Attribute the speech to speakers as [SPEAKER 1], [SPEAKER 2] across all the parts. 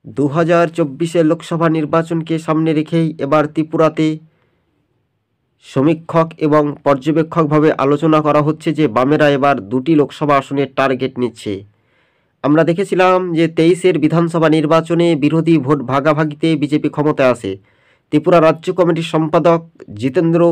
[SPEAKER 1] 2024 লোকসভা নির্বাচনকে সামনে রেখেই এবার ত্রিপুরাতে সমীক্ষক এবং পর্যবেক্ষকভাবে আলোচনা করা হচ্ছে যে বামেরা এবার 2টি লোকসভা আসনের টার্গেট নিচ্ছে। আমরা দেখেছিলাম যে 23-এর বিধানসভা নির্বাচনে বিরোধী ভোট ভাগাভাগিতে বিজেপি ক্ষমতায় আসে। ত্রিপুরা রাজ্য কমিটির সম্পাদক জিতেন্দ্র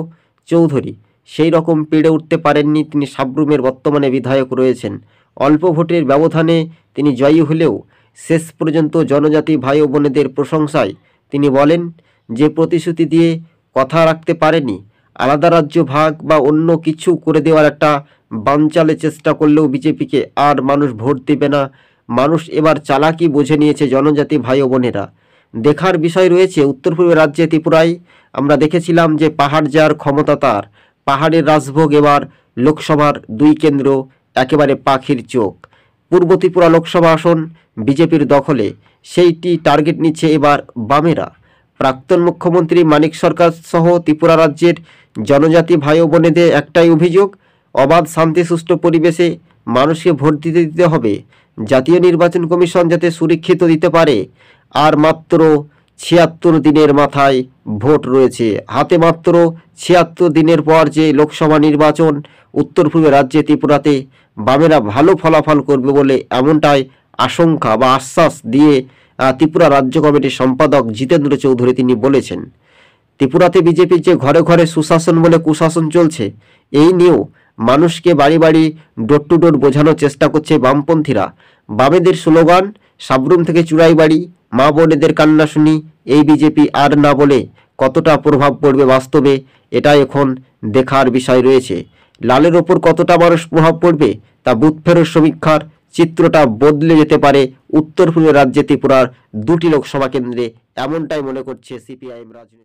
[SPEAKER 1] চৌধুরী সেই রকম পেরে উঠতে পারেননি। তিনি সাব্রুমের বর্তমানে বিধায়ক রয়েছেন। অল্প ভোটের ব্যবধানে তিনি জয়ী হলেও শেষ পর্যন্ত জনজাতি ভাই ও বোনেদের প্রশংসায় তিনি বলেন যে প্রতিশ্রুতি দিয়ে কথা রাখতে পারেনি। আলাদা রাজ্য ভাগ বা অন্য কিছু করে দেওয়ার একটা বানচালে চেষ্টা করলেও বিজেপিকে আর মানুষ ভোট দেবে না। মানুষ এবার চালাকি বুঝে নিয়েছে জনজাতি ভাই ও বোনেরা। দেখার বিষয় রয়েছে উত্তর পূর্ব রাজ্যে ত্রিপুরায় আমরা দেখেছিলাম যে পাহাড় যাওয়ার ক্ষমতা তার। পাহাড়ের রাজভোগ এবার লোকসভার 2 কেন্দ্র একেবারে পাখির চোখ। পূর্ব ত্রিপুরা লোকসভা আসন বিজেপির দখলে, সেইটি টার্গেট নিচ্ছে এবার বামেরা। প্রাক্তন মুখ্যমন্ত্রী মানিক সরকার সহ ত্রিপুরা রাজ্যের জনজাতি ভাই ও বোনেদের একটাই অভিযোগ, অবাধ শান্তি সুষ্ঠু পরিবেশে মানুষকে ভোট দিতে হবে। জাতীয় নির্বাচন কমিশন যাতে সুরক্ষিত দিতে পারে। আর মাত্র 76 দিনের মাথায় ভোট রয়েছে হাতে। মাত্র 76 দিনের পর যে লোকসভা নির্বাচন উত্তর পূর্ব রাজ্যে ত্রিপুরাতে বামেরা ভালো ফলাফল করবে বলে এমনটাই আশঙ্কা বা আশ্বাস দিয়ে ত্রিপুরা রাজ্য কমিটির সম্পাদক জিতেন্দ্র চৌধুরী তিনি বলেছেন। ত্রিপুরাতে বিজেপির যে ঘরে ঘরে সুশাসন বলে কুশাসন চলছে, এই নিয়েও মানুষকে বাড়ি বাড়ি ডোর টু ডোর বোঝানোর চেষ্টা করছে বামপন্থীরা। বামেদের স্লোগান সাবরুম থেকে চুড়াই বাড়ি, মা বোনেদের কান্না শুনি, এই বিজেপি আর না বলে কতটা প্রভাব পড়বে বাস্তবে, এটা এখন দেখার বিষয় রয়েছে। লালের ওপর কতটা মানুষ প্রভাব পড়বে তা বুথ ফেরত সমীক্ষার চিত্রটা বদলে যেতে পারে উত্তর পূর্ব রাজ্যে ত্রিপুরার 2টি লোকসভা কেন্দ্রে, এমনটাই মনে করছে সিপিআইএম রাজনীতি।